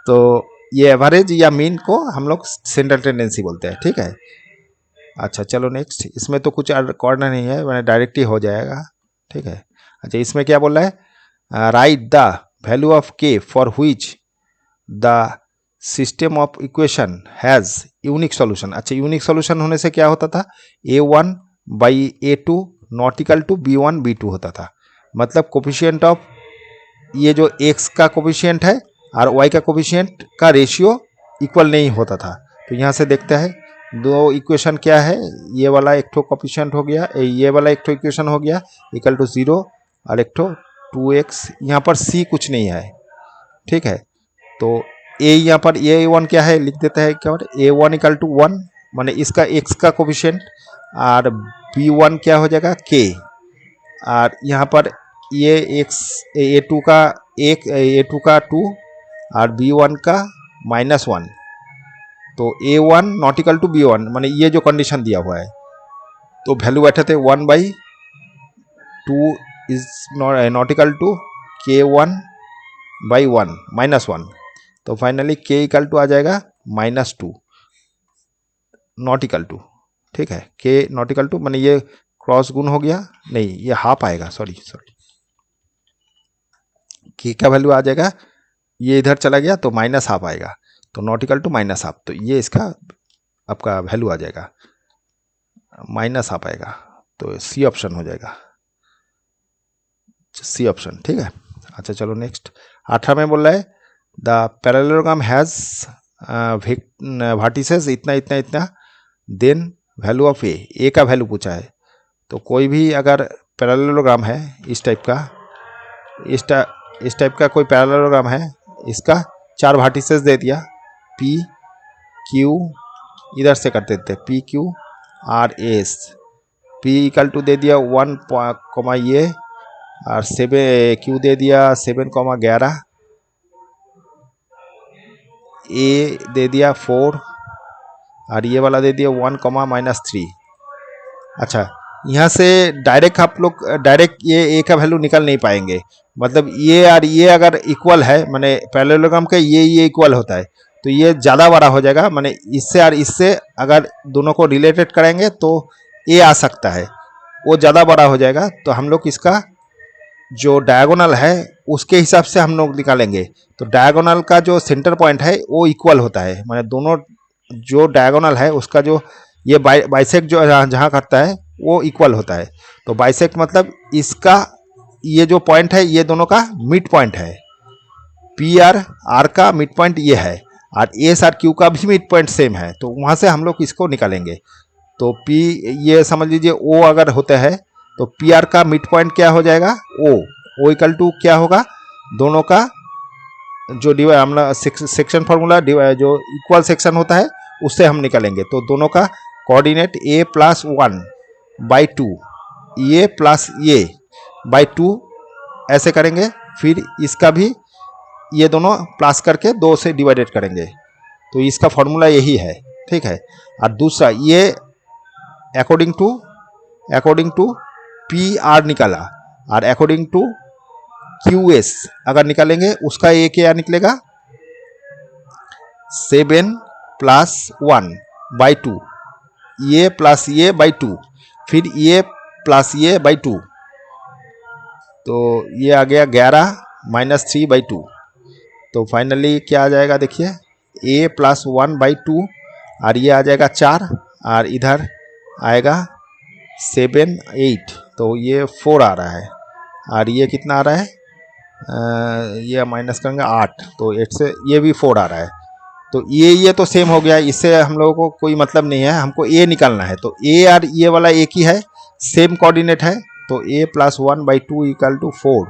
तो ये एवरेज या मीन को हम लोग सेंट्रल टेंडेंसी बोलते हैं, ठीक है। अच्छा चलो नेक्स्ट, इसमें तो कुछ करना नहीं है, मैंने डायरेक्ट ही हो जाएगा, ठीक है। अच्छा इसमें क्या बोल रहा है, राइट द वैल्यू ऑफ के for which the system of equation has unique solution, अच्छा यूनिक सॉल्यूशन होने से क्या होता था, A1/A2 not equal to B1/B2 होता था, मतलब कोफिशिएंट ऑफ ये जो x का कोफिशिएंट है और y का कोफिशिएंट का रेशियो इक्वल नहीं होता था, तो यहाँ से देखते हैं दो इक्वेशन क्या है, ये वाला एक ठो कोफिशिएंट हो गया, ये वाला एक ठो इक्वेशन हो गया इक्वल टू 0, और एक ठो 2x, यहाँ पर c कुछ नहीं है, ठीक है। तो a यहाँ पर a1 क्या है लिख देता है, क्या a1 इक्वल टू 1, माने इसका x का कोफिशिएंट, और b1 क्या हो जाएगा k, और यहाँ पर ये x a2 का a2 का 2 और b1 का -1, तो a1 not equal to b1, माने ये जो कंडीशन दिया हुआ है, तो वैल्यू बैठे थे 1/2 is not equal to k1/1 -1, तो फाइनली k इक्वल टू आ जाएगा -2 नॉट इक्वल टू, ठीक है। k नॉट इक्वल टू माने ये क्रॉस गुण हो गया, नहीं ये हाफ आएगा, सॉरी k का वैल्यू आ जाएगा, ये इधर चला गया तो -1/2 आएगा, तो नॉट इक्वल टू -1/2, तो ये इसका आपका वैल्यू आ जाएगा, -1/2 आएगा, तो सी ऑप्शन हो जाएगा, सी ऑप्शन, ठीक है। अच्छा चलो नेक्स्ट 18 में बोल रहा है द पैरेललोग्राम हैज वर्टिसेस इतना इतना इतना, देन वैल्यू ऑफ ए का वैल्यू पूछा है। तो कोई भी अगर पैरेललोग्राम है इस टाइप का, इस टाइप का कोई पैरेललोग्राम है, इसका 4 वर्टिसेस दे दिया, पी क्यू, इधर से कर देते P Q R S, P equal to दे दिया 1, ये और 7 क्यू दे दिया 7,11, ए दे दिया 4 और ये वाला दे दिया 1, -3। अच्छा यहाँ से डायरेक्ट आप लोग डायरेक्ट ये ए का वैल्यू निकाल नहीं पाएंगे, मतलब ये और ये अगर इक्वल है, माने पैरेललोग्राम का ये इक्वल होता है, तो ये ज़्यादा बड़ा हो जाएगा, माने इससे और इससे अगर दोनों को रिलेटेड करेंगे तो ए आ सकता है, वो ज़्यादा बड़ा हो जाएगा, तो हम लोग इसका जो डायगोनल है उसके हिसाब से हम लोग निकालेंगे। तो डायगोनल का जो सेंटर पॉइंट है वो इक्वल होता है, माने दोनों जो डायगोनल है उसका जो ये बाइसेक्ट जो जहाँ करता है वो इक्वल होता है। तो बाइसेक्ट मतलब इसका ये जो पॉइंट है ये दोनों का मिड पॉइंट है, पी आर का मिड पॉइंट ये है, और एस आर क्यू का भी मिड पॉइंट सेम है, तो वहाँ से हम लोग इसको निकालेंगे। तो पी ये समझ लीजिए ओ अगर होता है तो पी आर का मिड पॉइंट क्या हो जाएगा, ओ इक्वल टू क्या होगा, दोनों का जो हम सेक्शन फार्मूला जो इक्वल सेक्शन होता है उससे हम निकालेंगे। तो दोनों का कोऑर्डिनेट a+1/2, ये प्लस ये बाई 2 ऐसे करेंगे, फिर इसका भी ये दोनों प्लस करके 2 से डिवाइडेड करेंगे, तो इसका फॉर्मूला यही है, ठीक है। और दूसरा ये अकॉर्डिंग टू पी आर निकाला, और अकॉर्डिंग टू क्यू एस अगर निकालेंगे उसका ये क्या निकलेगा, 7+1/2, ये प्लस ये बाई 2, फिर ये प्लस ये बाई 2, तो ये आ गया 11 -3/2। तो फाइनली क्या आ जाएगा देखिए, a+1/2 और ये आ जाएगा 4, और इधर आएगा 7 8, तो ये 4 आ रहा है, और ये कितना आ रहा है, ये माइनस करेंगे 8, तो 8 से ये भी 4 आ रहा है। तो ये तो सेम हो गया, इससे हम लोगों को कोई मतलब नहीं है, हमको ए निकालना है। तो ए और ये वाला एक ही है, सेम कोऑर्डिनेट है, तो a+1/2 इक्वल टू 4,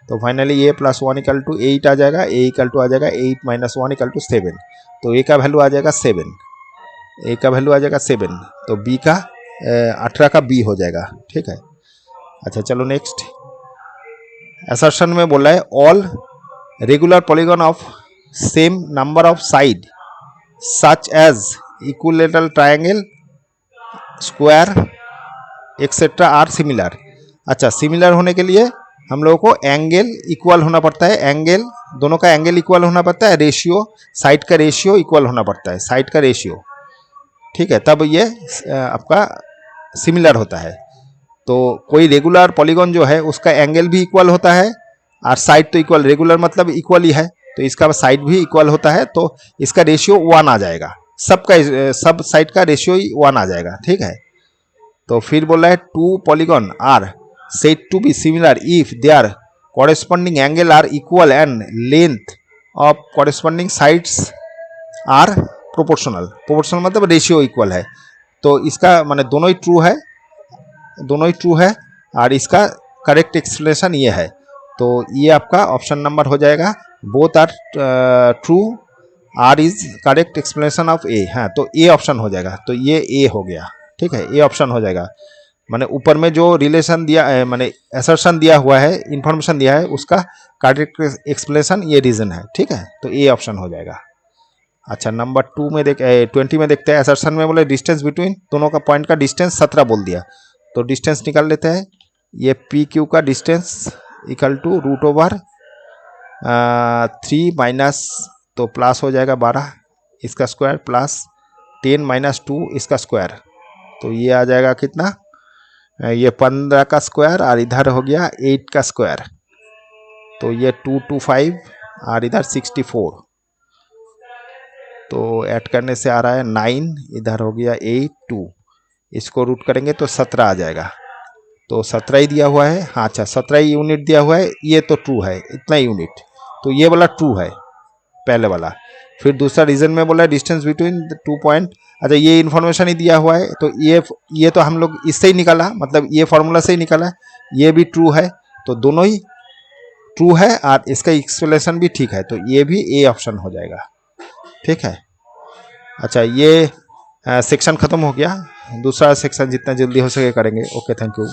तो फाइनली a+1 इक्वल टू 8 आ जाएगा, a इक्वल टू आ जाएगा 8 - 1 इक्वल टू 7, तो ए का वैल्यू आ जाएगा 7, ए का वैल्यू आ जाएगा 7, तो बी का 18 का बी हो जाएगा, ठीक है। अच्छा चलो नेक्स्ट असर्शन में बोला है all regular polygon of same number of side such as equilateral triangle, square etcetera are similar. अच्छा सिमिलर होने के लिए हम लोगों को एंगल इक्वल होना पड़ता है, एंगल दोनों का एंगल इक्वल होना पड़ता है, रेशियो साइड का रेशियो इक्वल होना पड़ता है, साइड का रेशियो, ठीक है, तब ये आपका सिमिलर होता है। तो कोई रेगुलर पॉलीगॉन जो है उसका एंगल भी इक्वल होता है और साइड तो इक्वल, रेगुलर मतलब इक्वल ही है, तो इसका साइड भी इक्वल होता है, तो इसका रेशियो 1 आ जाएगा, सब साइड का रेशियो ही 1 आ जाएगा, ठीक है। तो फिर बोला है 2 polygon are said to be similar if their corresponding angle are equal and length of corresponding sides are proportional मतलब रेशियो इक्वल है। तो इसका माने दोनों ही ट्रू है और इसका करेक्ट एक्सप्लेनेशन ये है। तो ये आपका ऑप्शन नंबर हो जाएगा, both are true, R is correct explanation of A. हाँ, तो ए ऑप्शन हो जाएगा, तो ये ए हो गया। ठीक है, ए ऑप्शन हो जाएगा। माने ऊपर में जो रिलेशन दिया है, माने असर्शन दिया हुआ है, इंफॉर्मेशन दिया है, उसका करेक्ट एक्सप्लेनेशन ये रीजन है। ठीक है, तो ए ऑप्शन हो जाएगा। अच्छा, नंबर 20 में देखते हैं। असर्शन में बोले डिस्टेंस बिटवीन दोनों का पॉइंट का डिस्टेंस 17 बोल दिया, तो डिस्टेंस निकाल लेते हैं। ये पी क्यू का डिस्टेंस इक्वल टू √3 माइनस, तो प्लस हो जाएगा 12 इसका स्क्वायर, प्लस 10 - 2 इसका स्क्वायर, तो ये आ जाएगा कितना, ये 15 का स्क्वायर, और इधर हो गया 8 का स्क्वायर, तो ये 225 और इधर 64, तो ऐड करने से आ रहा है 9, इधर हो गया 8 2, इसको रूट करेंगे तो 17 आ जाएगा। तो 17 ही दिया हुआ है। हाँ, अच्छा 17 यूनिट दिया हुआ है, ये तो ट्रू है, इतना यूनिट, तो ये वाला ट्रू है पहले वाला। फिर दूसरा रीजन में बोला डिस्टेंस बिटवीन 2 पॉइंट, अच्छा ये इन्फॉर्मेशन ही दिया हुआ है, तो ये तो हम लोग इससे ही निकाला, मतलब ये फॉर्मूला से ही निकाला, ये भी ट्रू है, तो दोनों ही ट्रू है और इसका एक्सप्लेनेशन भी ठीक है, तो ये भी ए ऑप्शन हो जाएगा। ठीक है, अच्छा ये सेक्शन खत्म हो गया। दूसरा सेक्शन जितना जल्दी हो सके करेंगे। Okay, thank you.